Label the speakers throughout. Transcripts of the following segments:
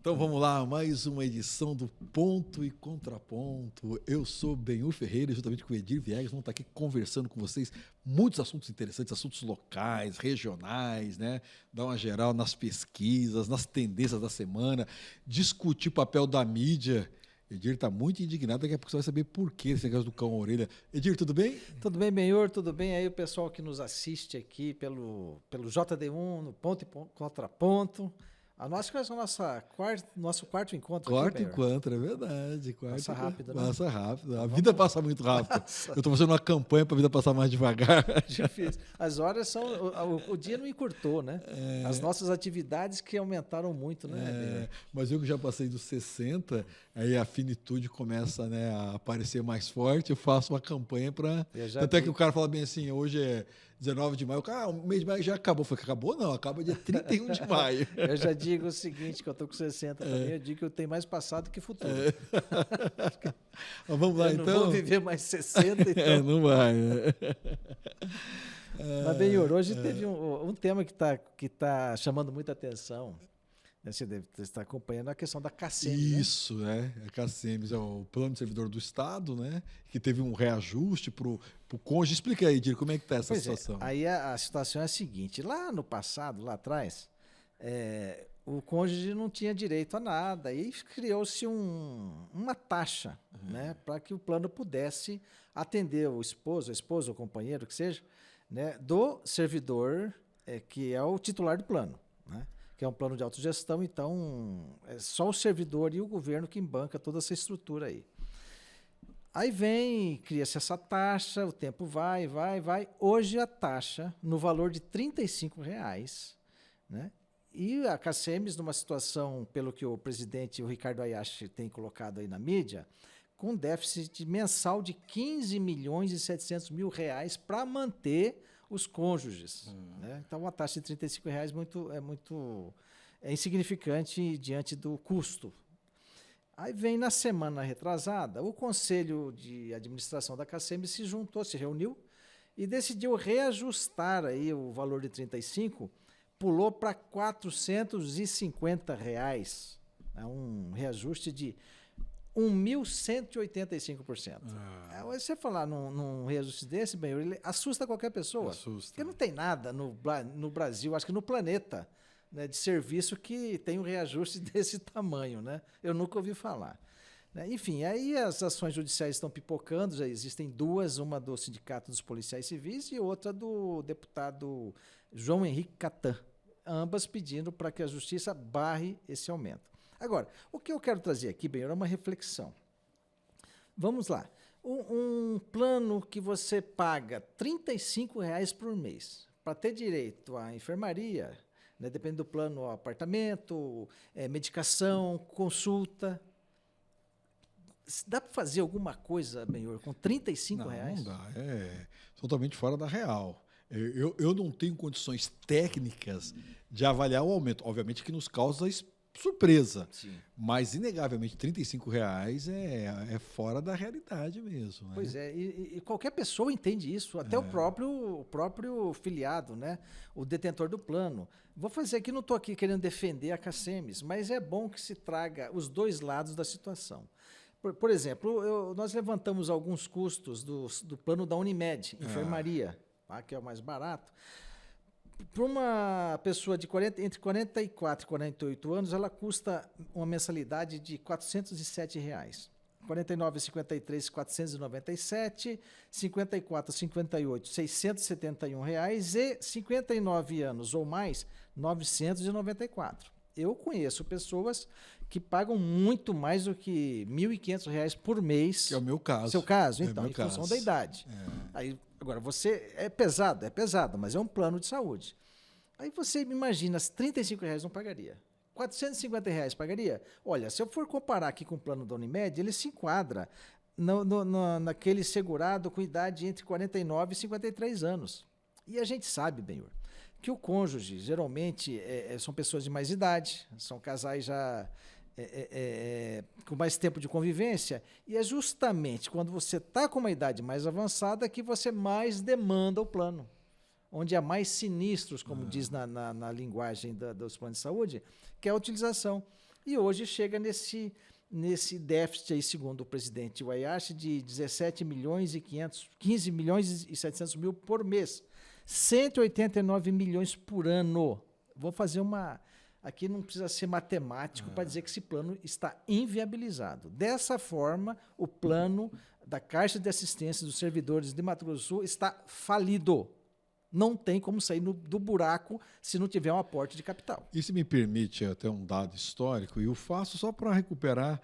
Speaker 1: Então vamos lá, mais uma edição do Ponto e Contraponto. Eu sou Benhur Ferreira, juntamente com o Edir Viegas, vamos estar aqui conversando com vocês muitos assuntos interessantes, assuntos locais, regionais, né? Dar uma geral nas pesquisas, nas tendências da semana, discutir o papel da mídia. Edir está muito indignado, daqui a pouco você vai saber por que esse negócio do cão-orelha. Edir, tudo bem?
Speaker 2: Tudo bem, Benhur? Tudo bem aí o pessoal que nos assiste aqui pelo JD1, no Ponto e Contraponto. Acho que é o nosso quarto encontro
Speaker 1: Quarto
Speaker 2: aqui, Benhur.
Speaker 1: encontro, é verdade.
Speaker 2: Passa rápido, né?
Speaker 1: Passa rápido. A vida passa muito rápido. Eu estou fazendo uma campanha para a vida passar mais devagar.
Speaker 2: Difícil. As horas são... O dia não encurtou, né? As nossas atividades que aumentaram muito, né, Benhur?
Speaker 1: Mas eu que já passei dos 60, aí a finitude começa, né, a aparecer mais forte, eu faço uma campanha para... Até que o cara fala bem assim, hoje é 19 de maio, o mês de maio já acabou. Eu falei, acabou? Não, acaba dia 31 de maio.
Speaker 2: Eu já digo o seguinte, que eu estou com 60 também, eu digo que eu tenho mais passado que futuro.
Speaker 1: Mas vamos lá,
Speaker 2: eu
Speaker 1: então.
Speaker 2: não vou viver mais 60, então.
Speaker 1: Não vai, né?
Speaker 2: Mas, Benhur, hoje teve um tema que tá chamando muita atenção. Você deve estar acompanhando a questão da CACEMS.
Speaker 1: Isso, né? A CACEMS é o Plano de Servidor do Estado, né? Que teve um reajuste para o cônjuge. Explica aí, Dir, como é que está essa situação?
Speaker 2: Aí a situação é a seguinte: lá no passado, lá atrás, o cônjuge não tinha direito a nada e criou-se uma taxa, né? Para que o plano pudesse atender o esposo, a esposa, o companheiro, que seja, né? Do servidor que é o titular do plano, né? Que é um plano de autogestão, então é só o servidor e o governo que banca toda essa estrutura aí. Aí cria-se essa taxa, o tempo vai. Hoje a taxa, no valor de R$35, né? E a CACEMS, numa situação, pelo que o presidente, o Ricardo Ayashi, tem colocado aí na mídia, com déficit mensal de R$15.700.000 para manter os cônjuges. Né? Então, uma taxa de R$35 é insignificante diante do custo. Aí na semana retrasada, o Conselho de Administração da CACEMS se juntou, se reuniu e decidiu reajustar aí o valor de 35, pulou para R$450, né? Um reajuste de 1.185%. Aí você falar num reajuste desse, bem, ele assusta qualquer pessoa.
Speaker 1: Assusta.
Speaker 2: Porque não tem nada no Brasil, acho que no planeta, né, de serviço que tem um reajuste desse tamanho, né? Eu nunca ouvi falar. Né? Enfim, aí as ações judiciais estão pipocando, já existem duas, uma do Sindicato dos Policiais Civis e outra do deputado João Henrique Catan, ambas pedindo para que a Justiça barre esse aumento. Agora, o que eu quero trazer aqui, bem, é uma reflexão. Vamos lá. Um plano que você paga R$35 por mês para ter direito à enfermaria, né, depende do plano, apartamento, medicação, consulta. Dá para fazer alguma coisa, Benhur, com R$35?
Speaker 1: Não dá. É totalmente fora da real. Eu não tenho condições técnicas de avaliar o aumento. Obviamente que nos causa surpresa.
Speaker 2: Sim.
Speaker 1: Mas, inegavelmente, R$35 é fora da realidade mesmo. Né?
Speaker 2: Pois é, e qualquer pessoa entende isso, até o próprio filiado, né? O detentor do plano. Vou fazer aqui, não estou aqui querendo defender a CACEMS, mas é bom que se traga os dois lados da situação. Por exemplo, nós levantamos alguns custos do plano da Unimed, enfermaria, que é o mais barato. Para uma pessoa entre 44 e 48 anos, ela custa uma mensalidade de R$407. 49 e 53, R$497, 54 e 58, R$671 e 59 anos ou mais, R$994. Eu conheço pessoas que pagam muito mais do que R$1.500 por mês.
Speaker 1: Que é o meu caso.
Speaker 2: Seu caso, então, em função da idade. Aí, agora, você é pesado, mas é um plano de saúde. Aí você me imagina, R$35 não pagaria. R$450 pagaria? Olha, se eu for comparar aqui com o plano da Unimed, ele se enquadra naquele segurado com idade entre 49 e 53 anos. E a gente sabe, Benhur, que o cônjuge, geralmente, são pessoas de mais idade, são casais já com mais tempo de convivência, e é justamente quando você está com uma idade mais avançada que você mais demanda o plano. Onde há mais sinistros, como diz na linguagem dos planos de saúde, que é a utilização. E hoje chega nesse déficit aí, segundo o presidente Wayashi, de 17 milhões e 15 milhões e 700 mil por mês. 189 milhões por ano. Vou fazer uma... Aqui não precisa ser matemático para dizer que esse plano está inviabilizado. Dessa forma, o plano da Caixa de Assistência dos Servidores de Mato Grosso do Sul está falido. Não tem como sair do buraco se não tiver um aporte de capital.
Speaker 1: E se me permite até um dado histórico, e eu faço só para recuperar,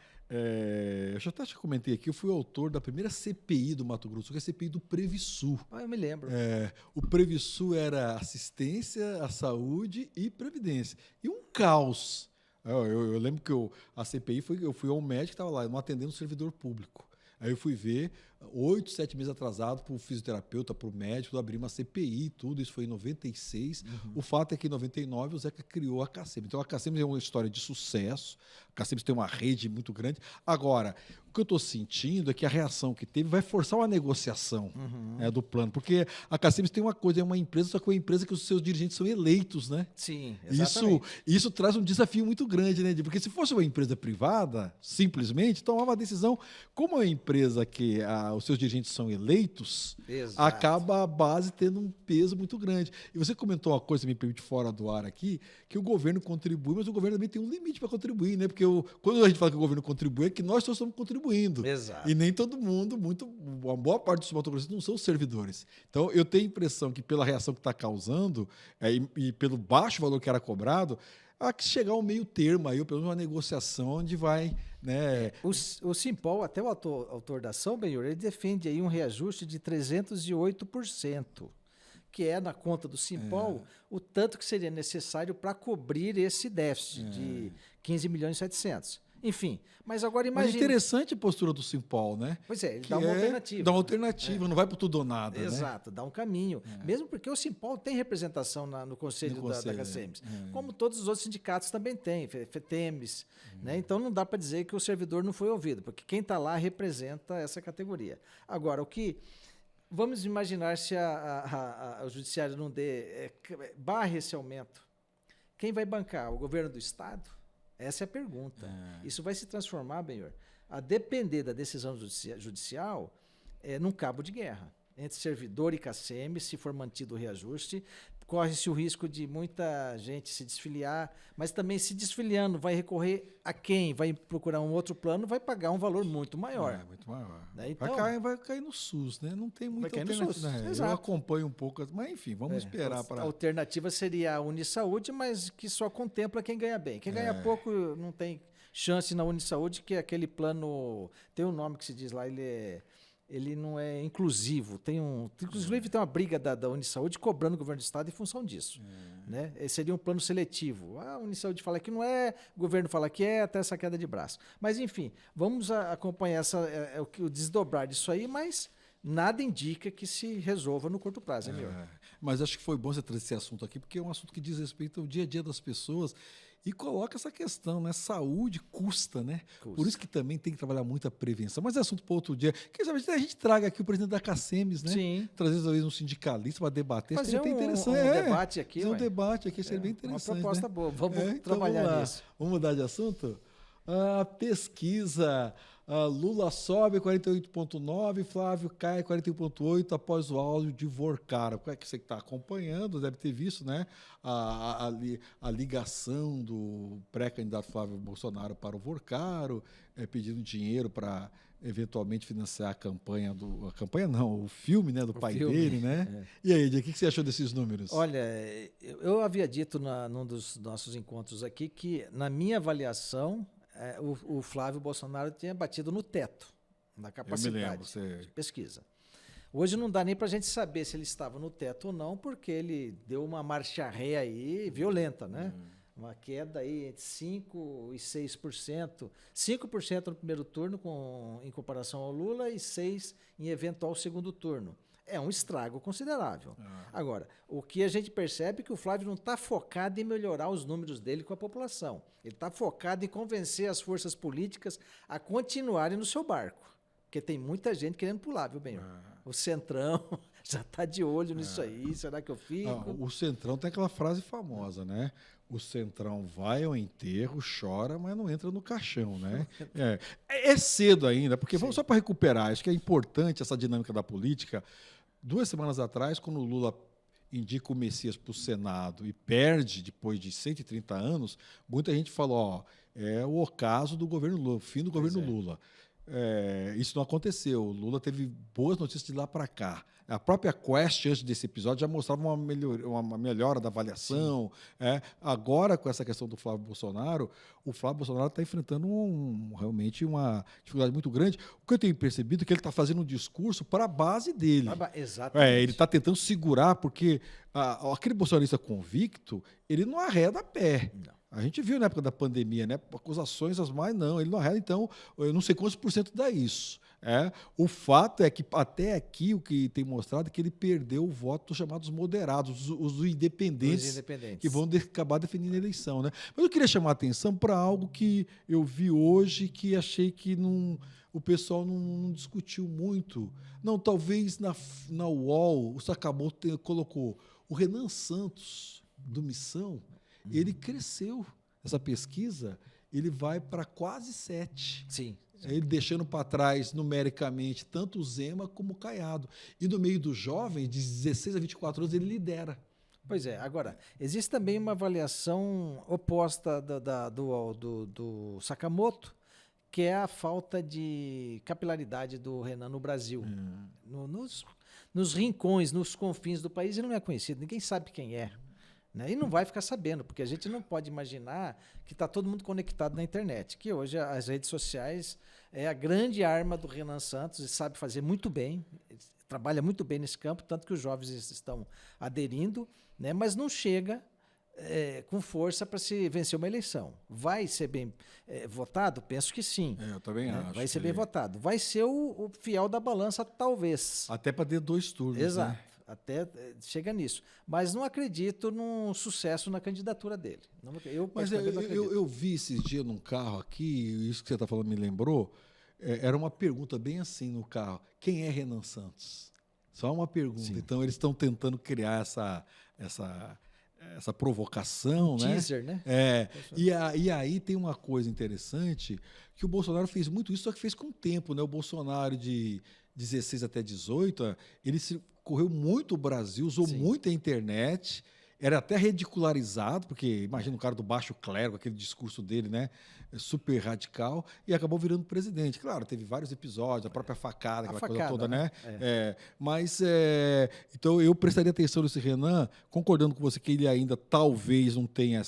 Speaker 1: eu já até te comentei aqui, eu fui autor da primeira CPI do Mato Grosso, que é a CPI do Previsul.
Speaker 2: Eu me lembro.
Speaker 1: O Previsul era assistência à saúde e previdência. E um caos. Eu lembro que a CPI eu fui ao médico que estava lá, não atendendo o servidor público. Aí eu fui ver, 8, 7 meses atrasado, para o fisioterapeuta, para o médico, abrir uma CPI e tudo, isso foi em 96. O fato é que em 99 o Zeca criou a CACEMS. Então a CACEMS é uma história de sucesso, a CACEMS tem uma rede muito grande. Agora, o que eu estou sentindo é que a reação que teve vai forçar uma negociação do plano, porque a CACEMS tem uma coisa, é uma empresa, só que é uma empresa que os seus dirigentes são eleitos, né?
Speaker 2: Sim, exatamente.
Speaker 1: Isso traz um desafio muito grande, né? Porque se fosse uma empresa privada, simplesmente, tomava a decisão, como é uma empresa que os seus dirigentes são eleitos,
Speaker 2: Exato.
Speaker 1: acaba a base tendo um peso muito grande. E você comentou uma coisa, me permite fora do ar aqui, que o governo contribui, mas o governo também tem um limite para contribuir, né? Porque quando a gente fala que o governo contribui, é que nós só estamos contribuindo.
Speaker 2: Exato.
Speaker 1: E nem todo mundo, uma boa parte dos motociclistas não são servidores. Então, eu tenho a impressão que pela reação que está causando e pelo baixo valor que era cobrado, há que chegar ao meio termo aí, ou pelo menos uma negociação onde vai... Né?
Speaker 2: O Simpol, até o autor da ação, Benhur, ele defende aí um reajuste de 308%, que é, na conta do Simpol, o tanto que seria necessário para cobrir esse déficit de 15 milhões e 700. Enfim, mas agora imagine...
Speaker 1: Mas interessante a postura do Simpol, né?
Speaker 2: Pois é, ele dá uma alternativa.
Speaker 1: Dá uma alternativa, não vai para tudo ou nada.
Speaker 2: Exato,
Speaker 1: né?
Speaker 2: Dá um caminho. Mesmo porque o Simpol tem representação no conselho da CACEMS, como todos os outros sindicatos também têm, FETEMES. Né? Então não dá para dizer que o servidor não foi ouvido, porque quem está lá representa essa categoria. Agora, vamos imaginar se o judiciário não barre esse aumento. Quem vai bancar? O governo do Estado? Essa é a pergunta. Isso vai se transformar, Benhor, a depender da decisão judicial, num cabo de guerra. Entre servidor e CACEMS, se for mantido o reajuste, corre-se o risco de muita gente se desfiliar, mas também se desfiliando, vai recorrer a quem? Vai procurar um outro plano, vai pagar um valor muito maior.
Speaker 1: Muito maior.
Speaker 2: Né? Então,
Speaker 1: vai cair no SUS, né? Não tem muita
Speaker 2: alternativa.
Speaker 1: Eu acompanho um pouco, mas enfim, vamos esperar para...
Speaker 2: A alternativa seria a Unisaúde, mas que só contempla quem ganha bem. Quem ganha pouco não tem chance na Unisaúde, que é aquele plano... Tem um nome que se diz lá, ele não é inclusivo. Inclusive, tem uma briga da Unisaúde cobrando o governo do Estado em função disso. Né? Esse seria um plano seletivo. A Unisaúde fala que não é, o governo fala que é, até essa queda de braço. Mas, enfim, vamos acompanhar o desdobrar disso aí, mas nada indica que se resolva no curto prazo,
Speaker 1: Mas acho que foi bom você trazer esse assunto aqui, porque é um assunto que diz respeito ao dia a dia das pessoas. E coloca essa questão, né? Saúde custa, né? Custa. Por isso que também tem que trabalhar muito a prevenção. Mas é assunto para outro dia. Quem sabe a gente traga aqui o presidente da CACEMS, né?
Speaker 2: Sim.
Speaker 1: Trazer talvez um sindicalista para debater.
Speaker 2: Fazer
Speaker 1: seria
Speaker 2: interessante.
Speaker 1: Debate aqui. Fazer um debate aqui seria bem interessante.
Speaker 2: Uma proposta boa. Vamos trabalhar
Speaker 1: então
Speaker 2: nisso.
Speaker 1: Vamos mudar de assunto? A pesquisa. Lula sobe 48,9, Flávio cai 41,8 após o áudio de Vorcaro. O que você que está acompanhando deve ter visto, né? A ligação do pré-candidato Flávio Bolsonaro para o Vorcaro, pedindo dinheiro para eventualmente financiar o filme, né, do pai dele, né? E aí, o que você achou desses números?
Speaker 2: Olha, eu havia dito num dos nossos encontros aqui que, na minha avaliação, o Flávio Bolsonaro tinha batido no teto da capacidade de pesquisa. Hoje não dá nem para a gente saber se ele estava no teto ou não, porque ele deu uma marcha ré aí violenta, né? Uma queda aí entre 5% e 6%. 5% no primeiro turno em comparação ao Lula e 6% em eventual segundo turno. É um estrago considerável. Agora, o que a gente percebe é que o Flávio não está focado em melhorar os números dele com a população. Ele está focado em convencer as forças políticas a continuarem no seu barco. Porque tem muita gente querendo pular, viu, Benhor? O Centrão já está de olho nisso aí. Será que eu fico?
Speaker 1: O Centrão tem aquela frase famosa, né? O Centrão vai ao enterro, chora, mas não entra no caixão, né? É cedo ainda, porque vamos só para recuperar. Acho que é importante essa dinâmica da política. 2 semanas atrás, quando o Lula indica o Messias para o Senado e perde depois de 130 anos, muita gente falou, ó, é o ocaso do governo Lula, o fim do governo Lula. Isso não aconteceu. O Lula teve boas notícias de lá para cá. A própria Quest, antes desse episódio, já mostrava uma melhora da avaliação. Agora, com essa questão do Flávio Bolsonaro, o Flávio Bolsonaro está enfrentando realmente uma dificuldade muito grande. O que eu tenho percebido é que ele está fazendo um discurso para a base dele.
Speaker 2: Exatamente.
Speaker 1: Ele está tentando segurar, porque aquele bolsonarista convicto, ele não arreda a pé.
Speaker 2: Não.
Speaker 1: A gente viu na época da pandemia, né? Acusações as mais, não, ele não arreda, então, eu não sei quantos por cento dá isso. O fato é que até aqui o que tem mostrado é que ele perdeu o voto dos chamados moderados, os independentes, que vão acabar definindo a eleição, né? Mas eu queria chamar a atenção para algo que eu vi hoje que achei que o pessoal não discutiu muito. Não, talvez na UOL o Sakamoto colocou o Renan Santos, do Missão, ele cresceu. Essa pesquisa, ele vai para quase 7.
Speaker 2: Sim.
Speaker 1: Ele deixando para trás, numericamente, tanto o Zema como o Caiado. E no meio dos jovens, de 16 a 24 anos, ele lidera.
Speaker 2: Pois é. Agora, existe também uma avaliação oposta do Sakamoto, que é a falta de capilaridade do Renan no Brasil. Nos rincões, nos confins do país, ele não é conhecido, ninguém sabe quem é. Né? E não vai ficar sabendo, porque a gente não pode imaginar que está todo mundo conectado na internet, que hoje as redes sociais é a grande arma do Renan Santos e sabe fazer muito bem, trabalha muito bem nesse campo, tanto que os jovens estão aderindo, né? Mas não chega com força para se vencer uma eleição. Vai ser bem votado? Penso que sim.
Speaker 1: Eu também acho.
Speaker 2: Vai ser bem votado. Vai ser o fiel da balança, talvez.
Speaker 1: Até para ter 2 turnos.
Speaker 2: Exato.
Speaker 1: Né?
Speaker 2: Até chega nisso. Mas não acredito num sucesso na candidatura dele.
Speaker 1: Eu vi esses dias num carro aqui, isso que você está falando me lembrou, era uma pergunta bem assim no carro. Quem é Renan Santos? Só uma pergunta. Sim. Então, eles estão tentando criar essa provocação.
Speaker 2: Teaser, né?
Speaker 1: E aí tem uma coisa interessante, que o Bolsonaro fez muito isso, só que fez com o tempo. Né? O Bolsonaro de 16 até 18, ele correu muito o Brasil, usou muito a internet, era até ridicularizado, porque imagina um cara do baixo clero, aquele discurso dele, né, super radical, e acabou virando presidente. Claro, teve vários episódios, a própria facada, aquela coisa toda, né? Então eu prestaria atenção nesse Renan, concordando com você que ele ainda talvez não tenha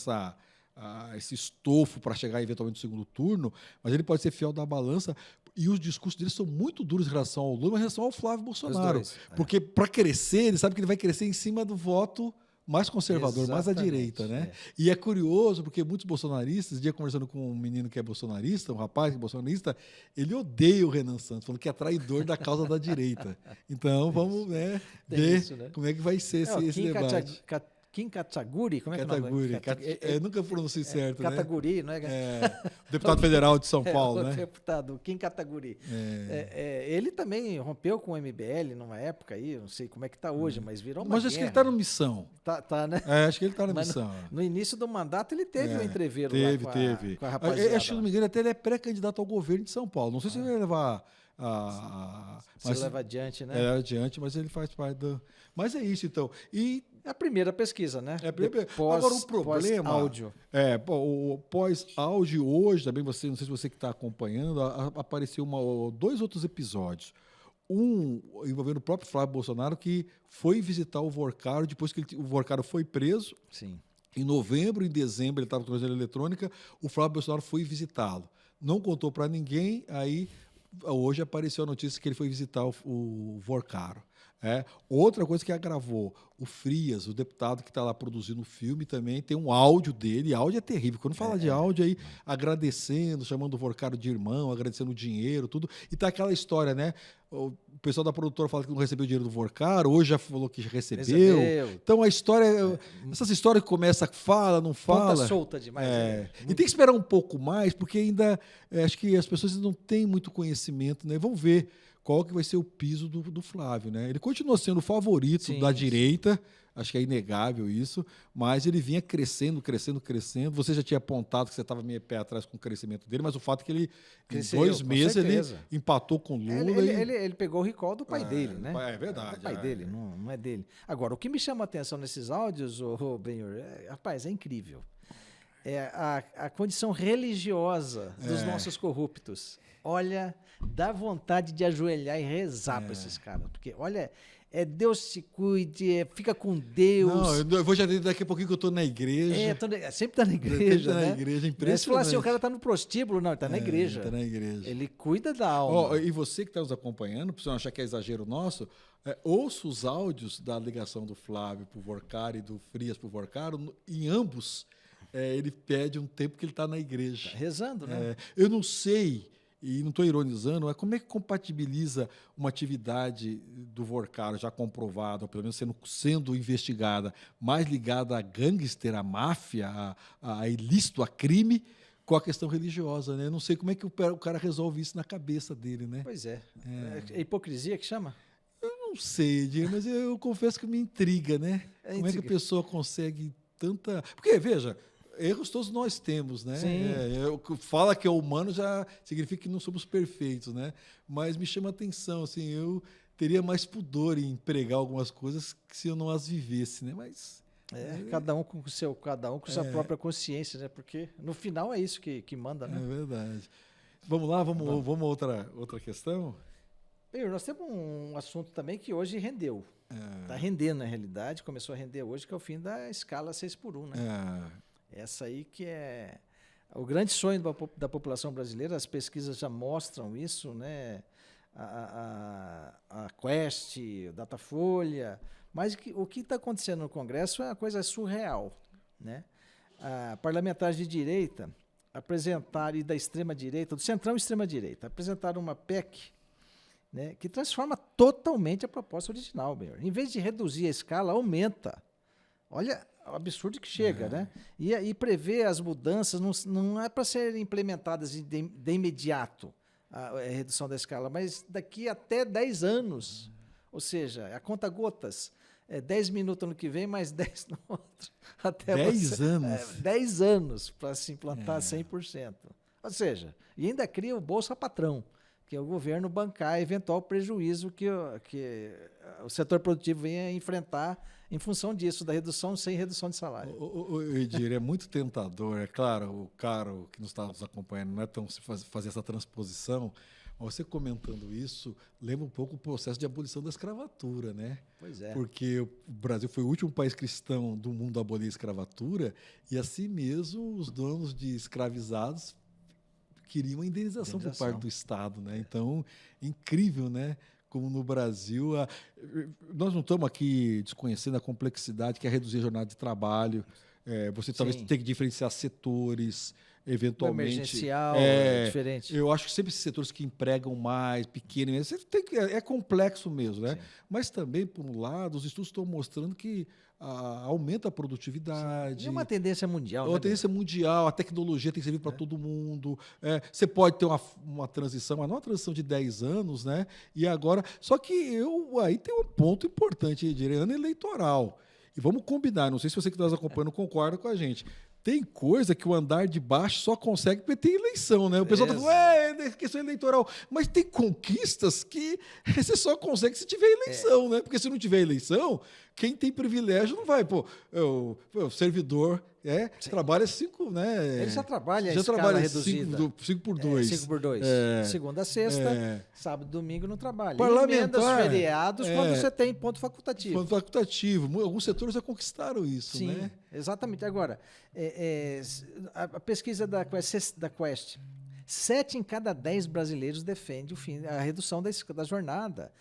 Speaker 1: esse estofo para chegar eventualmente no segundo turno, mas ele pode ser fiel da balança. E os discursos dele são muito duros em relação ao Lula, mas em relação ao Flávio Bolsonaro. Porque para crescer, ele sabe que ele vai crescer em cima do voto mais conservador, mais à direita, né? E é curioso, porque muitos bolsonaristas, esse dia conversando com um menino que é bolsonarista, um rapaz que é bolsonarista, ele odeia o Renan Santos, falando que é traidor da causa da direita. Então, vamos ver como é que vai ser esse debate.
Speaker 2: Kim Kataguiri, como é que é o nome?
Speaker 1: Eu nunca pronuncio certo,
Speaker 2: Kataguiri,
Speaker 1: né?
Speaker 2: Não é?
Speaker 1: Deputado federal de São Paulo, né?
Speaker 2: Deputado Kim Kataguiri. Ele também rompeu com o MBL numa época aí, não sei como é que está hoje, mas virou uma
Speaker 1: Mas acho que ele está na missão.
Speaker 2: Tá, né?
Speaker 1: Acho que ele está na missão.
Speaker 2: No início do mandato ele teve um entreveiro
Speaker 1: teve.
Speaker 2: Com a rapaziada.
Speaker 1: Acho que, não me engano, até ele é pré-candidato ao governo de São Paulo. Não sei se ele vai levar...
Speaker 2: Se leva adiante, né?
Speaker 1: Leva adiante, mas ele faz parte do... Mas é isso, então. E
Speaker 2: é a primeira pesquisa, né?
Speaker 1: Agora, o problema...
Speaker 2: Pós-áudio.
Speaker 1: O pós-áudio hoje, também não sei se você que está acompanhando, apareceu 2 outros episódios. Um envolvendo o próprio Flávio Bolsonaro, que foi visitar o Vorcaro depois que o Vorcaro foi preso.
Speaker 2: Sim.
Speaker 1: Em novembro e dezembro, ele estava com a tornozeleira eletrônica, o Flávio Bolsonaro foi visitá-lo. Não contou para ninguém, aí hoje apareceu a notícia que ele foi visitar o Vorcaro. Outra coisa que agravou, o Frias, o deputado que está lá produzindo o filme, também tem um áudio dele, áudio é terrível. Quando fala de áudio aí, agradecendo, chamando o Vorcaro de irmão, agradecendo o dinheiro, tudo. E tá aquela história, né? O pessoal da produtora fala que não recebeu o dinheiro do Vorcaro, hoje já falou que recebeu. Então a história, essas histórias que começa, fala, não fala.
Speaker 2: Ponta solta demais.
Speaker 1: E tem que esperar um pouco mais, porque ainda acho que as pessoas não têm muito conhecimento, né? Vamos ver qual que vai ser o piso do Flávio, né? Ele continua sendo o favorito
Speaker 2: Sim,
Speaker 1: da
Speaker 2: sim.
Speaker 1: direita, acho que é inegável isso, mas ele vinha crescendo, crescendo, crescendo. Você já tinha apontado que você estava meio pé atrás com o crescimento dele, mas o fato é que ele,
Speaker 2: Cresceu,
Speaker 1: em 2
Speaker 2: com
Speaker 1: meses, ele
Speaker 2: certeza.
Speaker 1: empatou com Lula.
Speaker 2: Ele pegou o recall do pai dele, né?
Speaker 1: É verdade.
Speaker 2: Do pai dele, não é dele. Agora, o que me chama a atenção nesses áudios, Benhor, rapaz, é incrível. É a condição religiosa dos nossos corruptos. Olha, dá vontade de ajoelhar e rezar para esses caras. Porque, olha, Deus te cuide, fica com Deus.
Speaker 1: Não, eu vou já daqui a pouquinho que eu estou na igreja.
Speaker 2: Sempre tá na igreja,
Speaker 1: Sempre
Speaker 2: né?
Speaker 1: na igreja, impressionante.
Speaker 2: Você fala assim, o cara tá no prostíbulo, não, ele tá na igreja.
Speaker 1: Tá na igreja.
Speaker 2: Ele cuida da alma.
Speaker 1: E você que está nos acompanhando, para você não achar que é exagero nosso, ouça os áudios da ligação do Flávio para o Vorcari e do Frias para o Vorcaro. Em ambos, ele pede um tempo que ele está na igreja.
Speaker 2: Tá rezando, né?
Speaker 1: Eu não sei, e não estou ironizando, mas como é que compatibiliza uma atividade do Vorcaro já comprovada, ou pelo menos sendo investigada, mais ligada a gangster, a máfia, a ilícito, a crime, com a questão religiosa, né? Eu não sei como é que o cara resolve isso na cabeça dele, né?
Speaker 2: Pois é. É hipocrisia que chama?
Speaker 1: Eu não sei, Diego, mas eu confesso que me intriga, né? Como é que a
Speaker 2: intriga.
Speaker 1: pessoa consegue tanta... Porque, veja, erros todos nós temos, né?
Speaker 2: Sim.
Speaker 1: Fala que é humano já significa que não somos perfeitos, né? Mas me chama a atenção, assim, eu teria mais pudor em pregar algumas coisas que se eu não as vivesse, né? Mas...
Speaker 2: cada um com sua própria consciência, né? Porque no final é isso que manda, né?
Speaker 1: É verdade. Vamos lá, vamos a outra questão?
Speaker 2: Bem, nós temos um assunto também que hoje rendeu. Está rendendo, na realidade, começou a render hoje, que é o fim da escala 6x1, né? Essa aí que é o grande sonho da população brasileira, as pesquisas já mostram isso, né? A Quest, o Datafolha, mas o que está acontecendo no Congresso é uma coisa surreal, né? Parlamentares de direita apresentaram, e da extrema-direita, do centrão e extrema-direita, apresentaram uma PEC, né, que transforma totalmente a proposta original. Em vez de reduzir a escala, aumenta. Olha o absurdo que chega, né? E prevê as mudanças, não é para serem implementadas de imediato a redução da escala, mas daqui até 10 anos. Ou seja, a conta gotas. 10 minutos ano que vem, mais 10 no outro. Até
Speaker 1: 10 anos?
Speaker 2: 10 anos para se implantar 100%. Ou seja, e ainda cria o Bolsa Patrão, que é o governo bancar eventual prejuízo que o setor produtivo venha enfrentar em função disso, da redução sem redução de salário.
Speaker 1: Edir, é muito tentador, é claro, o caro que nos está nos acompanhando não é tão se fazer essa transposição, mas você comentando isso, lembra um pouco o processo de abolição da escravatura, né?
Speaker 2: Pois é.
Speaker 1: Porque o Brasil foi o último país cristão do mundo a abolir a escravatura e assim mesmo os donos de escravizados queriam a indenização por parte do Estado, né? Então, incrível, né? Como no Brasil, nós não estamos aqui desconhecendo a complexidade que é reduzir a jornada de trabalho. Você talvez tenha que diferenciar setores, eventualmente.
Speaker 2: O emergencial é diferente.
Speaker 1: Eu acho que sempre esses setores que empregam mais, pequeno, é complexo mesmo, né? Sim. Mas também, por um lado, os estudos estão mostrando que aumenta a produtividade.
Speaker 2: Sim. É uma tendência mundial.
Speaker 1: É uma tendência mundial, a tecnologia tem que servir para todo mundo. Você pode ter uma transição, mas não uma transição de 10 anos, né? E agora. Só que aí tem um ponto importante, Edir, ano eleitoral. E vamos combinar, não sei se você que está nos acompanhando concorda com a gente. Tem coisa que o andar de baixo só consegue porque tem eleição, né? O pessoal está falando, é questão eleitoral. Mas tem conquistas que você só consegue se tiver eleição, né? Porque se não tiver eleição, quem tem privilégio não vai. Pô, o servidor trabalha 5, né?
Speaker 2: Ele já trabalha a escala reduzida.
Speaker 1: 5 por 2.
Speaker 2: 5 por 2. Segunda a sexta, sábado e domingo não trabalha.
Speaker 1: Parlamentar,
Speaker 2: feriados quando você tem ponto facultativo.
Speaker 1: Ponto facultativo. Alguns setores já conquistaram isso,
Speaker 2: Sim,
Speaker 1: né?
Speaker 2: Exatamente. Agora, a pesquisa da Quest, 7 em cada 10 brasileiros defende a redução da jornada,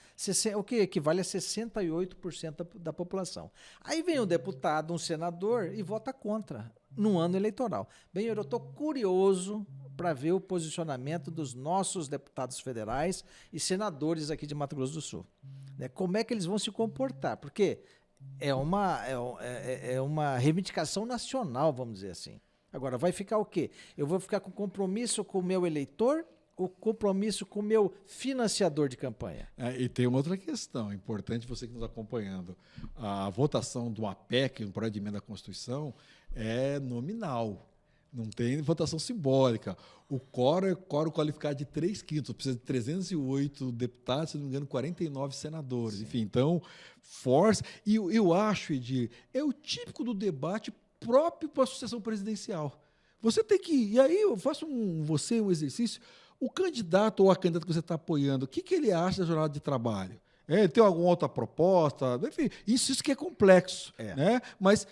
Speaker 2: o que equivale a 68% da população. Aí vem um deputado, um senador e vota contra no ano eleitoral. Bem, eu estou curioso para ver o posicionamento dos nossos deputados federais e senadores aqui de Mato Grosso do Sul. Como é que eles vão se comportar? Porque é uma reivindicação nacional, vamos dizer assim. Agora, vai ficar o quê? Eu vou ficar com compromisso com o meu eleitor o compromisso com o meu financiador de campanha.
Speaker 1: E tem uma outra questão importante, você que nos acompanhando. A votação do APEC, um projeto de emenda à Constituição, é nominal. Não tem votação simbólica. O quórum é quórum qualificado de 3/5. Precisa de 308 deputados, se não me engano, 49 senadores. Sim. Enfim, então, força. E eu acho, Edir, é o típico do debate próprio para a sucessão presidencial. Você tem que... E aí eu faço um exercício. O candidato ou a candidata que você está apoiando, o que ele acha da jornada de trabalho? Ele tem alguma outra proposta? Enfim, isso que é complexo. Né? Mas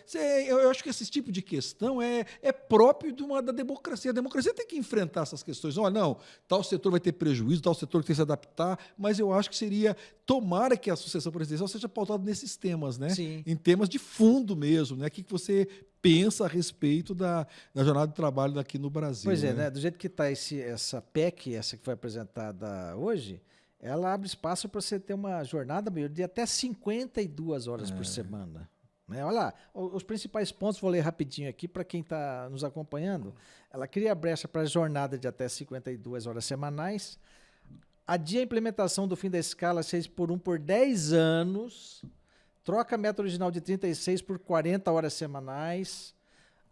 Speaker 1: eu acho que esse tipo de questão é próprio da democracia. A democracia tem que enfrentar essas questões. Olha, não, tal setor vai ter prejuízo, tal setor tem que se adaptar, mas eu acho que seria, tomara que a sucessão presidencial seja pautada nesses temas, né?
Speaker 2: Sim.
Speaker 1: Em temas de fundo mesmo, né? O que você pensa a respeito da jornada de trabalho daqui no Brasil.
Speaker 2: Pois é, né? Do jeito que está essa PEC, essa que foi apresentada hoje, ela abre espaço para você ter uma jornada de até 52 horas por semana. Né? Olha lá, os principais pontos, vou ler rapidinho aqui para quem está nos acompanhando. Ela cria brecha para a jornada de até 52 horas semanais, adia a implementação do fim da escala 6x1 por 10 anos, troca a meta original de 36 por 40 horas semanais,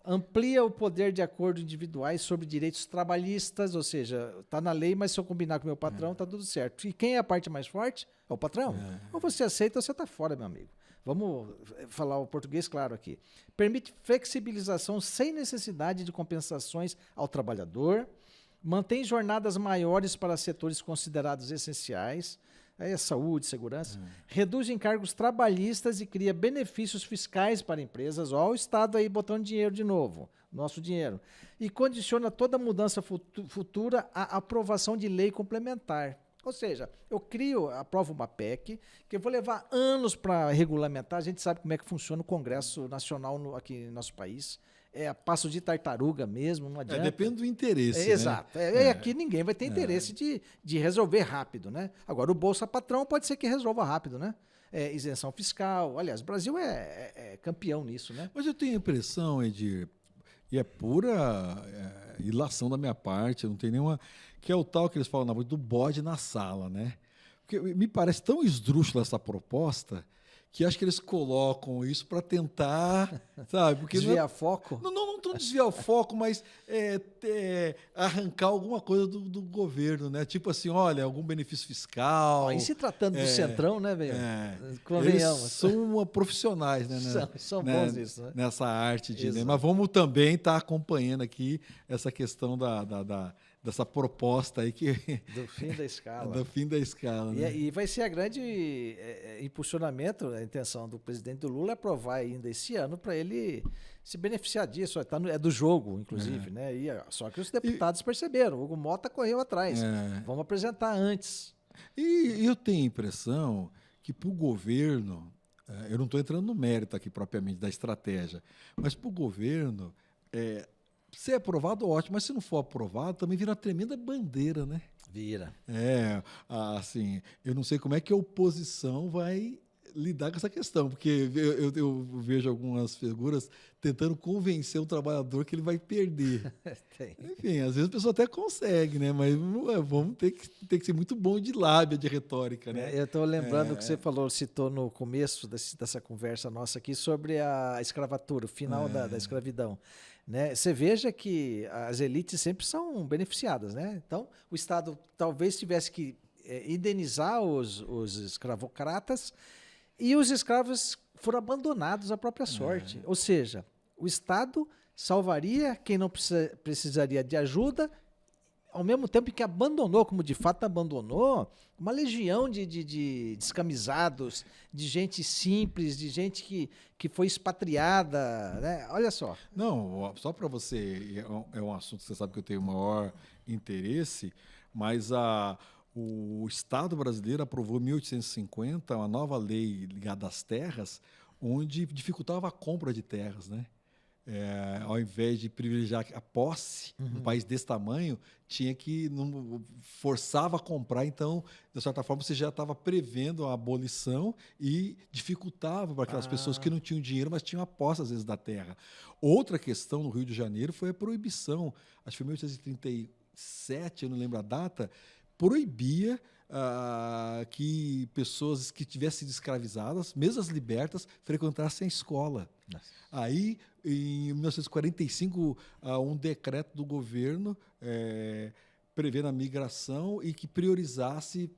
Speaker 2: amplia o poder de acordo individuais sobre direitos trabalhistas, ou seja, está na lei, mas se eu combinar com o meu patrão, está tudo certo. E quem é a parte mais forte? É o patrão. Ou você aceita ou você está fora, meu amigo. Vamos falar o português claro aqui. Permite flexibilização sem necessidade de compensações ao trabalhador, mantém jornadas maiores para setores considerados essenciais, saúde, segurança, reduz encargos trabalhistas e cria benefícios fiscais para empresas. Ó, o Estado aí botando dinheiro de novo, nosso dinheiro. E condiciona toda mudança futura à aprovação de lei complementar. Ou seja, eu aprovo uma PEC, que eu vou levar anos para regulamentar. A gente sabe como é que funciona o Congresso Nacional aqui no nosso país. É a passo de tartaruga mesmo, não adianta.
Speaker 1: Depende do interesse. Né?
Speaker 2: Exato. Aqui ninguém vai ter interesse de resolver rápido, né? Agora, o Bolsa Patrão pode ser que resolva rápido, né? Isenção fiscal. Aliás, o Brasil é campeão nisso, né?
Speaker 1: Mas eu tenho a impressão, Edir, e é pura ilação da minha parte, eu não tenho nenhuma... Que é o tal que eles falam na voz do bode na sala, né? Porque me parece tão esdrúxula essa proposta que acho que eles colocam isso para tentar, sabe? Porque
Speaker 2: desviar foco?
Speaker 1: Não tão desviar o foco, mas arrancar alguma coisa do governo, né? Tipo assim, olha, algum benefício fiscal.
Speaker 2: E se tratando do Centrão, né, velho?
Speaker 1: Convenhamos. Eles são profissionais, né?
Speaker 2: São bons nisso, né?
Speaker 1: Nessa arte de... Né? Mas vamos também estar acompanhando aqui essa questão dessa proposta aí que...
Speaker 2: Do fim da escala.
Speaker 1: Do fim da escala, né?
Speaker 2: E vai ser a grande impulsionamento, a intenção do presidente do Lula é aprovar ainda esse ano para ele se beneficiar disso. É do jogo, inclusive, né? Só que os deputados perceberam, o Hugo Mota correu atrás. Vamos apresentar antes.
Speaker 1: E eu tenho a impressão que para o governo, eu não estou entrando no mérito aqui propriamente da estratégia, mas para o governo... Se é aprovado, ótimo, mas se não for aprovado, também vira uma tremenda bandeira, né?
Speaker 2: Vira.
Speaker 1: Assim, eu não sei como é que a oposição vai lidar com essa questão, porque eu vejo algumas figuras tentando convencer o trabalhador que ele vai perder. Enfim, às vezes a pessoa até consegue, né? Mas vamos ter que ser muito bom de lábia, de retórica, né?
Speaker 2: Eu estou lembrando que você citou no começo dessa conversa nossa aqui sobre a escravatura, o final da escravidão. Né? Você veja que as elites sempre são beneficiadas, né? Então, o Estado talvez tivesse que indenizar os escravocratas e os escravos foram abandonados à própria sorte. Ou seja, o Estado salvaria quem não precisaria de ajuda, ao mesmo tempo que abandonou, como de fato abandonou, uma legião de descamisados, de gente simples, de gente que foi expatriada, né? Olha só.
Speaker 1: Não, só para você, é um assunto que você sabe que eu tenho maior interesse, mas o Estado brasileiro aprovou em 1850 uma nova lei ligada às terras, onde dificultava a compra de terras, né? Ao invés de privilegiar a posse, um país desse tamanho forçava a comprar, então, de certa forma, você já estava prevendo a abolição e dificultava para aquelas pessoas que não tinham dinheiro, mas tinham a posse, às vezes, da terra. Outra questão no Rio de Janeiro foi a proibição, acho que foi em eu não lembro a data, proibia que pessoas que tivessem sido escravizadas, mesmo as libertas, frequentassem a escola.
Speaker 2: Nossa.
Speaker 1: Aí, em 1945, um decreto do governo prevendo a migração e que priorizasse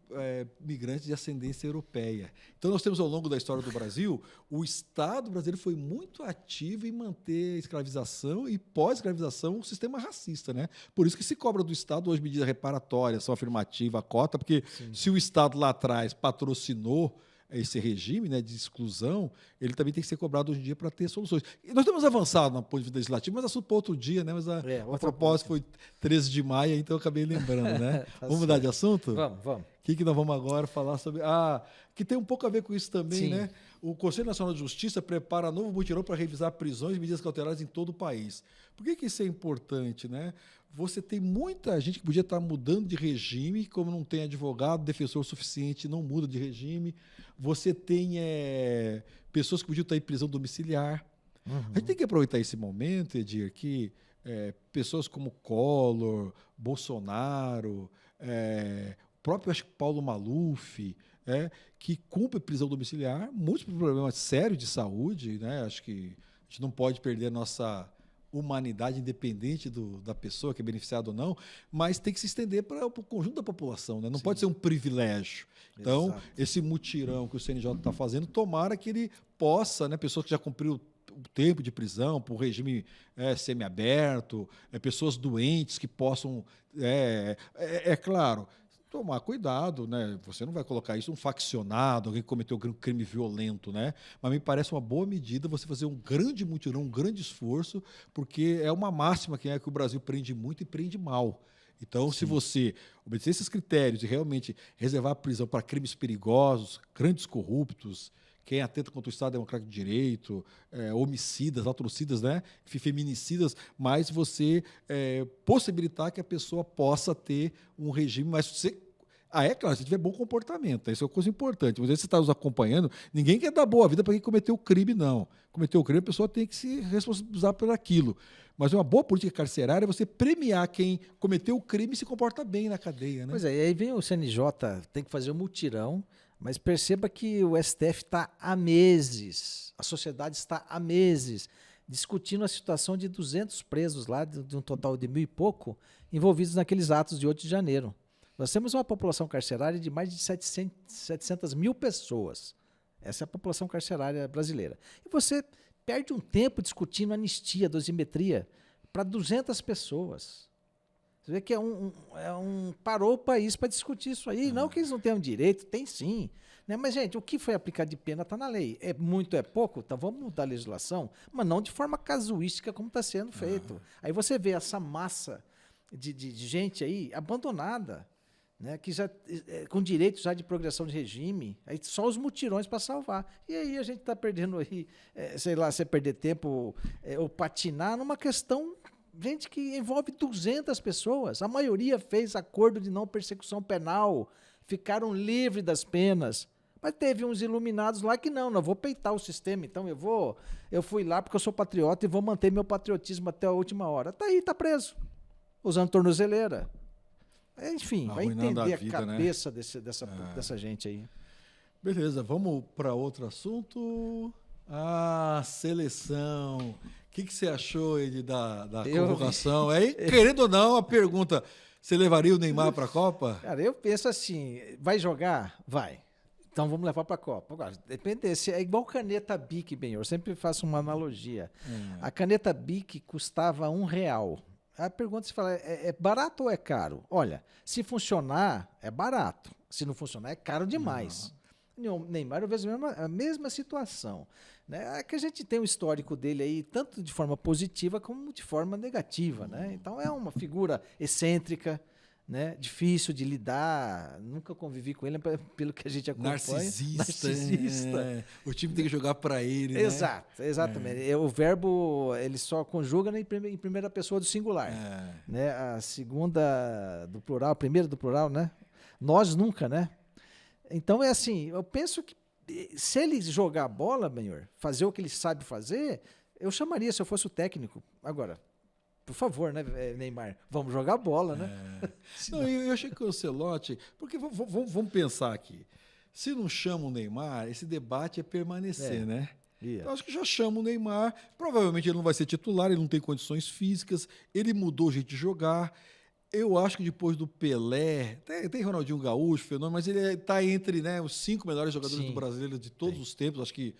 Speaker 1: migrantes de ascendência europeia. Então, nós temos, ao longo da história do Brasil, o Estado brasileiro foi muito ativo em manter a escravização e, pós-escravização, o sistema racista, né? Por isso que se cobra do Estado hoje medidas reparatórias, ação afirmativa, cota, porque se o Estado lá atrás patrocinou esse regime, né, de exclusão, ele também tem que ser cobrado hoje em dia para ter soluções. E nós temos avançado no ponto de vista legislativo, mas assunto para outro dia, né? Mas a propósito foi 13 de maio, então eu acabei lembrando, né? Vamos mudar de assunto?
Speaker 2: Vamos.
Speaker 1: O que nós vamos agora falar sobre... que tem um pouco a ver com isso também,
Speaker 2: Sim.
Speaker 1: né? O Conselho Nacional de Justiça prepara novo mutirão para revisar prisões e medidas cautelares em todo o país. Por que isso é importante, né? Você tem muita gente que podia estar mudando de regime, como não tem advogado, defensor suficiente, não muda de regime. Você tem pessoas que podiam estar em prisão domiciliar.
Speaker 2: Uhum.
Speaker 1: A gente tem que aproveitar esse momento, Edir, que pessoas como Collor, Bolsonaro, o próprio acho que Paulo Maluf, que cumpre prisão domiciliar, muitos problemas sérios de saúde, né? Acho que a gente não pode perder a nossa humanidade independente da pessoa que é beneficiada ou não, mas tem que se estender para o conjunto da população, né? Não pode ser um privilégio. Então, esse mutirão que o CNJ está fazendo, tomara que ele possa, né, pessoas que já cumpriram o tempo de prisão por regime semiaberto, pessoas doentes que possam, claro, tomar cuidado, né? Você não vai colocar isso um faccionado, alguém que cometeu um crime violento, né? Mas me parece uma boa medida você fazer um grande mutirão, um grande esforço, porque é uma máxima que o Brasil prende muito e prende mal. Então, se você obedecer esses critérios e realmente reservar a prisão para crimes perigosos, grandes corruptos, quem atenta contra o Estado Democrático de Direito, homicidas, latrocidas, né? Feminicidas, mas você possibilitar que a pessoa possa ter um regime mais... é claro, se tiver bom comportamento, isso é uma coisa importante. Mas se você está nos acompanhando, ninguém quer dar boa vida para quem cometeu o crime, não. Cometeu o crime, a pessoa tem que se responsabilizar por aquilo. Mas uma boa política carcerária é você premiar quem cometeu o crime e se comporta bem na cadeia, né?
Speaker 2: Pois é, e aí vem o CNJ, tem que fazer um mutirão, mas perceba que o STF está há meses, a sociedade está há meses discutindo a situação de 200 presos lá, de um total de 1.000 e pouco, envolvidos naqueles atos de 8 de janeiro. Nós temos uma população carcerária de mais de 700 mil pessoas. Essa é a população carcerária brasileira. E você perde um tempo discutindo anistia, dosimetria, para 200 pessoas. Você vê que parou o país para discutir isso aí. Não que eles não tenham direito, tem sim. Né? Mas, gente, o que foi aplicado de pena está na lei. É muito, é pouco? Então vamos mudar a legislação, mas não de forma casuística como está sendo feito. Aí você vê essa massa de gente aí abandonada, né, que já com direito já de progressão de regime, aí só os mutirões para salvar. E aí a gente está perdendo aí, sei lá, você perder tempo ou patinar numa questão, gente, que envolve 200 pessoas. A maioria fez acordo de não persecução penal, ficaram livres das penas. Mas teve uns iluminados lá que não vou peitar o sistema, então eu fui lá porque eu sou patriota e vou manter meu patriotismo até a última hora. Tá aí, tá preso, usando tornozeleira. Enfim, vai entender a cabeça, né? dessa gente aí.
Speaker 1: Beleza, vamos para outro assunto. Seleção. O que você achou aí da convocação? Aí, querendo ou não, a pergunta, você levaria o Neymar para a Copa?
Speaker 2: Cara, eu penso assim, vai jogar? Vai. Então vamos levar para a Copa. Agora, depende, é igual caneta Bic, bem, eu sempre faço uma analogia. A caneta Bic custava R$1. A pergunta se fala, é barato ou é caro? Olha, se funcionar, é barato. Se não funcionar, é caro demais. O Neymar, eu vejo a mesma situação. Né? É que a gente tem um histórico dele aí, tanto de forma positiva como de forma negativa. Né? Então, é uma figura excêntrica, né? Difícil de lidar, nunca convivi com ele, pelo que a gente acompanha.
Speaker 1: Narcisista. O time tem que jogar para ele, né?
Speaker 2: Exato, exatamente. O verbo, ele só conjuga em primeira pessoa do singular. Né? A segunda do plural, a primeira do plural, né? Nós nunca, né? Então, é assim, eu penso que se ele jogar a bola, Benhor, fazer o que ele sabe fazer, eu chamaria se eu fosse o técnico. Agora, por favor, né, Neymar? Vamos jogar bola, né?
Speaker 1: Não, eu achei que o Ancelotti... Porque vamos pensar aqui. Se não chama o Neymar, esse debate é permanecer, né? Então, acho que já chama o Neymar. Provavelmente ele não vai ser titular, ele não tem condições físicas, ele mudou o jeito de jogar. Eu acho que depois do Pelé, tem Ronaldinho Gaúcho, fenômeno, mas ele está entre, né, os 5 melhores jogadores do brasileiro de todos os tempos. Acho que,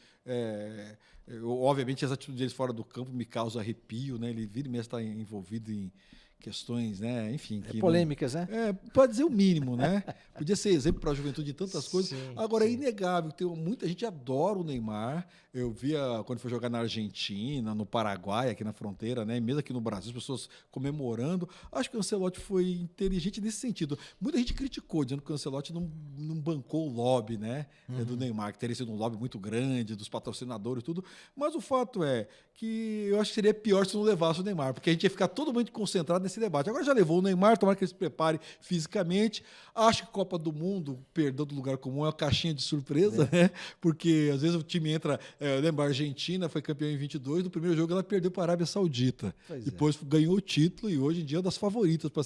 Speaker 1: obviamente, as atitudes deles fora do campo me causam arrepio, né? Ele vira e mexe está envolvido em questões, né? Enfim.
Speaker 2: Polêmicas, né?
Speaker 1: Pode dizer o mínimo, né? Podia ser exemplo para a juventude de tantas coisas.
Speaker 2: Sim,
Speaker 1: Agora, é inegável que muita gente adora o Neymar. Eu via quando foi jogar na Argentina, no Paraguai, aqui na fronteira, né? E mesmo aqui no Brasil, as pessoas comemorando. Acho que o Ancelotti foi inteligente nesse sentido. Muita gente criticou, dizendo que o Ancelotti não bancou o lobby, né? Do Neymar, que teria sido um lobby muito grande, dos patrocinadores e tudo. Mas o fato é que eu acho que seria pior se não levasse o Neymar, porque a gente ia ficar todo mundo concentrado nesse debate. Agora já levou o Neymar, tomara que ele se prepare fisicamente. Acho que Copa do Mundo, perdão do lugar comum, é uma caixinha de surpresa, né? Porque às vezes o time entra... lembra, a Argentina foi campeã em 22, no primeiro jogo ela perdeu para a Arábia Saudita. Depois ganhou o título e hoje em dia é uma das favoritas para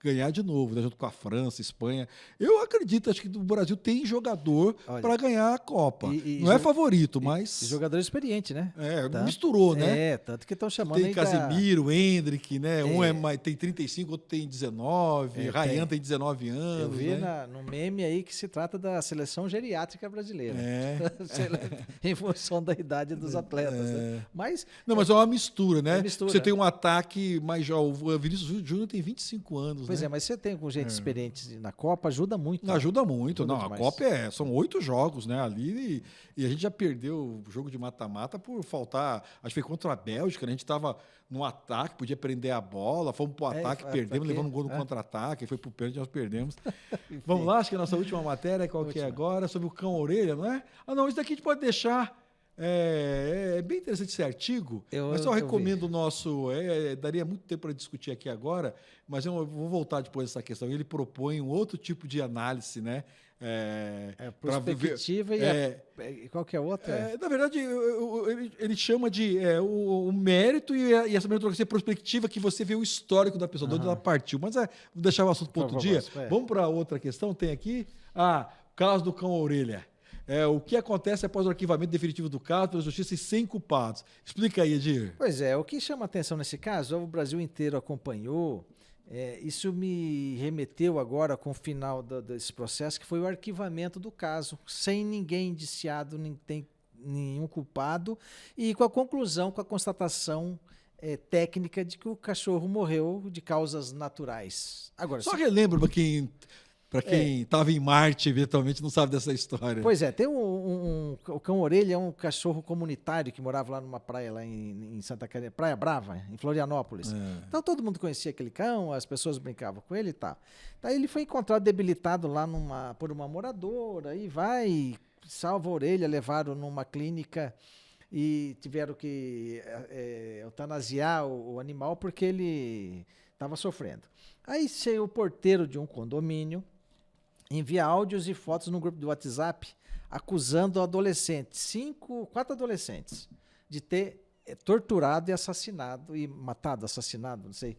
Speaker 1: ganhar de novo, né? Junto com a França, Espanha. Eu acredito, acho que o Brasil tem jogador para ganhar a Copa. Não é favorito, mas...
Speaker 2: jogador experiente, né?
Speaker 1: Misturou, né?
Speaker 2: Tanto que estão chamando
Speaker 1: tem
Speaker 2: aí
Speaker 1: Casemiro, Hendrick, né? Um tem 35, outro tem 19, Ryan tem 19 anos.
Speaker 2: Eu vi no meme aí que se trata da seleção geriátrica brasileira. Em função da idade dos atletas, né? Mas
Speaker 1: é uma mistura, né? Você tem um ataque mais jovem. O Vinícius Júnior tem 25 anos,
Speaker 2: Pois
Speaker 1: né?
Speaker 2: mas você tem com gente experiente na Copa, ajuda muito.
Speaker 1: Né? Ajuda muito. A Copa são 8 jogos, né? Ali e a gente já perdeu o jogo de mata-mata por faltar. Acho que foi contra a Bélgica, né? A gente estava no ataque, podia prender a bola, fomos pro ataque, perdemos, levando um gol no contra-ataque, foi pro pênalti, nós perdemos. Vamos lá, acho que a nossa última matéria, qual que é agora? Sobre o cão-orelha, não é? Não, isso daqui a gente pode deixar. É bem interessante esse artigo, mas eu recomendo o nosso... daria muito tempo para discutir aqui agora, mas eu vou voltar depois dessa questão. Ele propõe um outro tipo de análise, né?
Speaker 2: Perspectiva e qual que é a outra?
Speaker 1: Na verdade, ele chama de o mérito e essa meritocracia prospectiva que você vê o histórico da pessoa, de onde ela partiu. Mas vou deixar o assunto para outro dia. Vamos para outra questão, tem aqui? Caso do cão-orelha. O que acontece após o arquivamento definitivo do caso pela justiça e sem culpados. Explica aí, Edir.
Speaker 2: Pois é, o que chama atenção nesse caso, o Brasil inteiro acompanhou, isso me remeteu agora com o final desse processo, que foi o arquivamento do caso, sem ninguém indiciado, nem tem nenhum culpado, e com a conclusão, com a constatação técnica de que o cachorro morreu de causas naturais. Agora,
Speaker 1: só relembra para quem estava em Marte, eventualmente, não sabe dessa história.
Speaker 2: Pois é, tem o cão-orelha é um cachorro comunitário que morava lá numa praia, lá em Santa Catarina, Praia Brava, em Florianópolis. Então todo mundo conhecia aquele cão, as pessoas brincavam com ele e tal. Daí ele foi encontrado debilitado lá por uma moradora, e salva a orelha, levaram numa clínica e tiveram que eutanasiar o animal porque ele estava sofrendo. Aí o porteiro de um condomínio envia áudios e fotos no grupo do WhatsApp acusando adolescentes, 4 adolescentes, de ter torturado e assassinado, assassinado, não sei,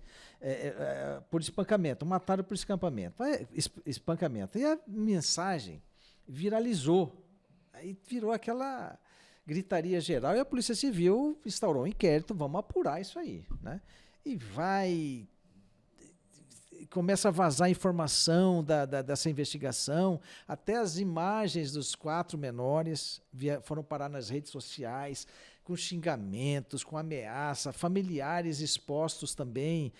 Speaker 2: por espancamento, mataram por espancamento. E a mensagem viralizou, aí virou aquela gritaria geral e a Polícia Civil instaurou um inquérito, vamos apurar isso aí, né? E começa a vazar informação dessa investigação, até as imagens dos 4 menores foram parar nas redes sociais, com xingamentos, com ameaça, familiares expostos também,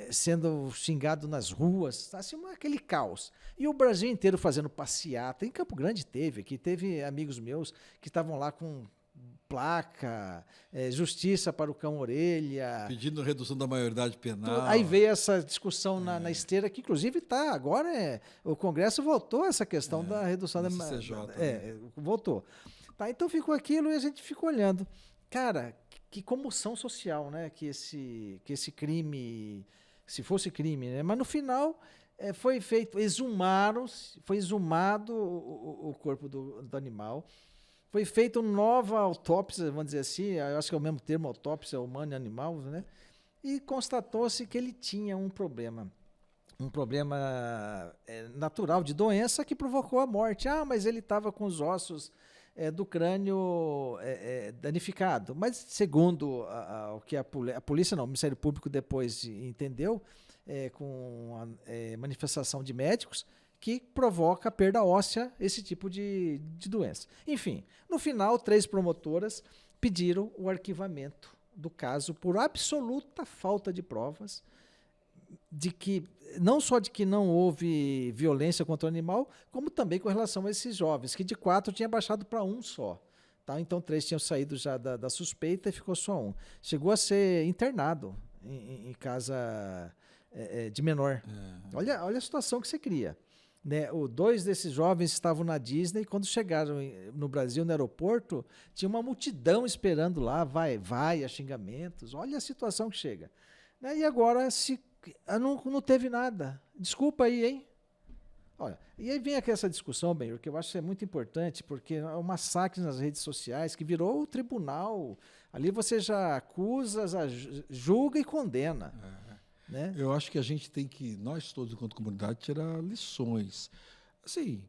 Speaker 2: sendo xingados nas ruas, assim, aquele caos. E o Brasil inteiro fazendo passeata, em Campo Grande teve amigos meus que estavam lá com placa, justiça para o cão-orelha.
Speaker 1: Pedindo redução da maioridade penal.
Speaker 2: Aí veio essa discussão na esteira, que inclusive está agora, o Congresso votou essa questão da redução da maioridade. Votou. Tá, então ficou aquilo e a gente ficou olhando. Cara, que comoção social, né? Que esse crime, se fosse crime, né? Mas no final foi exumado o corpo do animal. Foi feita uma nova autópsia, vamos dizer assim, eu acho que é o mesmo termo, autópsia humana e animal, né? e constatou-se que ele tinha um problema natural de doença que provocou a morte. Ah, mas ele estava com os ossos do crânio danificado. Mas, segundo o que a polícia, não, o Ministério Público depois entendeu, com a manifestação de médicos, que provoca perda óssea, esse tipo de doença. Enfim, no final, 3 promotoras pediram o arquivamento do caso por absoluta falta de provas, de que não só de que não houve violência contra o animal, como também com relação a esses jovens, que de 4 tinha baixado para 1 só. Tá? Então 3 tinham saído já da suspeita e ficou só 1. Chegou a ser internado em casa de menor. Olha a situação que você cria. Né? 2 desses jovens estavam na Disney e quando chegaram no Brasil, no aeroporto, tinha uma multidão esperando lá, vai, a xingamentos. Olha a situação que chega. Né? E agora não teve nada. Desculpa aí, hein? Olha, e aí vem aqui essa discussão, Benhur, que eu acho que é muito importante, porque é um massacre nas redes sociais que virou o tribunal. Ali você já acusa, julga e condena. Né?
Speaker 1: Eu acho que a gente tem que, nós todos, enquanto comunidade, tirar lições. Assim,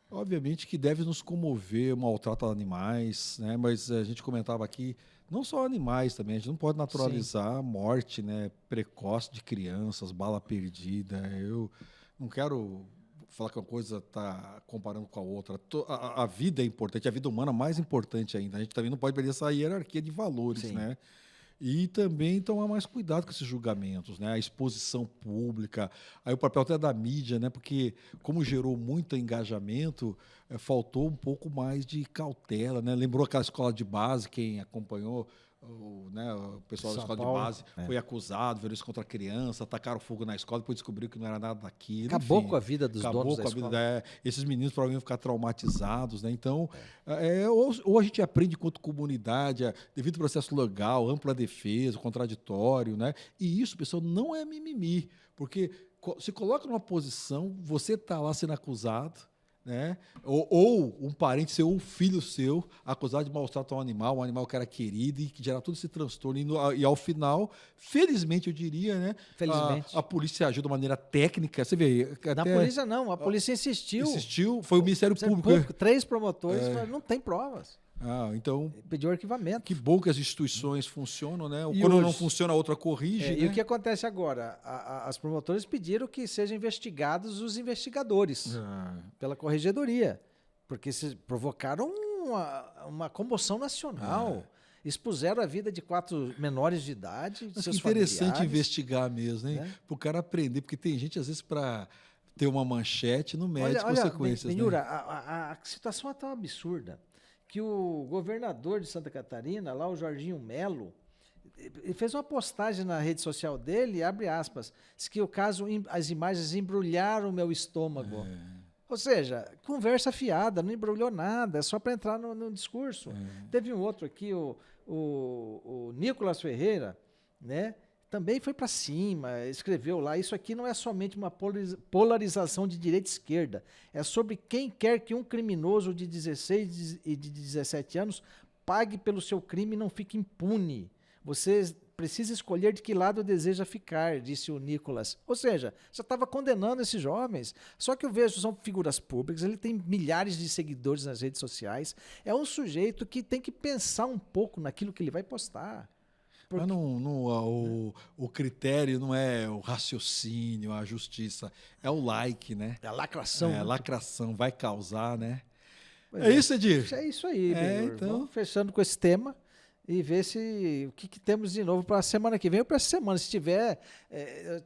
Speaker 1: obviamente que deve nos comover o maltrato a animais, né? Mas a gente comentava aqui, não só animais também, a gente não pode naturalizar a morte, né, precoce de crianças, bala perdida. Eu não quero falar que uma coisa está comparando com a outra. A vida é importante, a vida humana é mais importante ainda. A gente também não pode perder essa hierarquia de valores, né? E também tomar mais cuidado com esses julgamentos, né? A exposição pública, aí o papel até da mídia, né? Porque como gerou muito engajamento, faltou um pouco mais de cautela, né? Lembrou aquela escola de base, quem acompanhou, o pessoal da escola de base foi acusado, violência contra a criança, atacaram fogo na escola, depois descobriu que não era nada daquilo.
Speaker 2: Acabou com a vida dos donos da escola.
Speaker 1: Esses meninos provavelmente vão ficar traumatizados, né? Então, ou a gente aprende enquanto comunidade, devido ao processo legal, ampla defesa, contraditório, né? E isso, pessoal, não é mimimi, porque se coloca numa posição, você está lá sendo acusado, né? Ou um parente seu, um filho seu, acusado de maus trato a um animal que era querido e que gera todo esse transtorno. E ao final, felizmente, eu diria, né? A polícia agiu de maneira técnica. Você vê.
Speaker 2: Na polícia não, a polícia insistiu.
Speaker 1: Foi o Ministério Público.
Speaker 2: 3 promotores falaram, não tem provas.
Speaker 1: Então,
Speaker 2: pediu arquivamento.
Speaker 1: Que bom que as instituições funcionam, né? Quando não funciona, a outra corrige. Né?
Speaker 2: E o que acontece agora? As promotoras pediram que sejam investigados os investigadores pela corregedoria, porque provocaram uma comoção nacional. Expuseram a vida de 4 menores de idade.
Speaker 1: Mas que interessante investigar mesmo, hein? Para o cara aprender, porque tem gente, às vezes, para ter uma manchete, não mede consequências.
Speaker 2: Benhura, a situação é tão absurda que o governador de Santa Catarina, lá o Jorginho Melo, ele fez uma postagem na rede social dele, abre aspas, diz que as imagens embrulharam o meu estômago. Ou seja, conversa fiada, não embrulhou nada, é só para entrar no discurso. Teve um outro aqui, o Nicolas Ferreira, né? Também foi para cima, escreveu lá, isso aqui não é somente uma polarização de direita e esquerda, é sobre quem quer que um criminoso de 16 e de 17 anos pague pelo seu crime e não fique impune. Você precisa escolher de que lado deseja ficar, disse o Nicolas. Ou seja, já estava condenando esses jovens. Só que eu vejo, são figuras públicas, ele tem milhares de seguidores nas redes sociais, é um sujeito que tem que pensar um pouco naquilo que ele vai postar.
Speaker 1: Mas o critério não é o raciocínio, a justiça, é o like, né?
Speaker 2: É a lacração.
Speaker 1: A lacração vai causar, né? É isso, Edir?
Speaker 2: É isso aí,
Speaker 1: então.
Speaker 2: Vamos fechando com esse tema e ver o que temos de novo para a semana que vem ou para essa semana. Se tiver,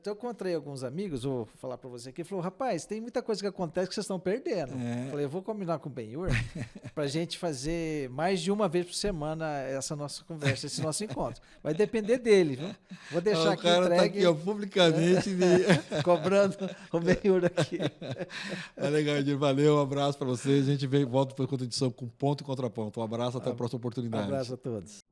Speaker 2: eu encontrei alguns amigos, vou falar para você aqui, falou, rapaz, tem muita coisa que acontece que vocês estão perdendo. Falei, eu vou combinar com o Benhur para a gente fazer mais de uma vez por semana essa nossa conversa, esse nosso encontro. Vai depender dele, viu? Vou deixar aqui entregue. O cara
Speaker 1: tá aqui, publicamente
Speaker 2: cobrando o Benhur aqui.
Speaker 1: Legal, Edir, valeu, um abraço para vocês. A gente volta para a edição com ponto e contraponto. Um abraço, até a próxima oportunidade.
Speaker 2: Um abraço a todos.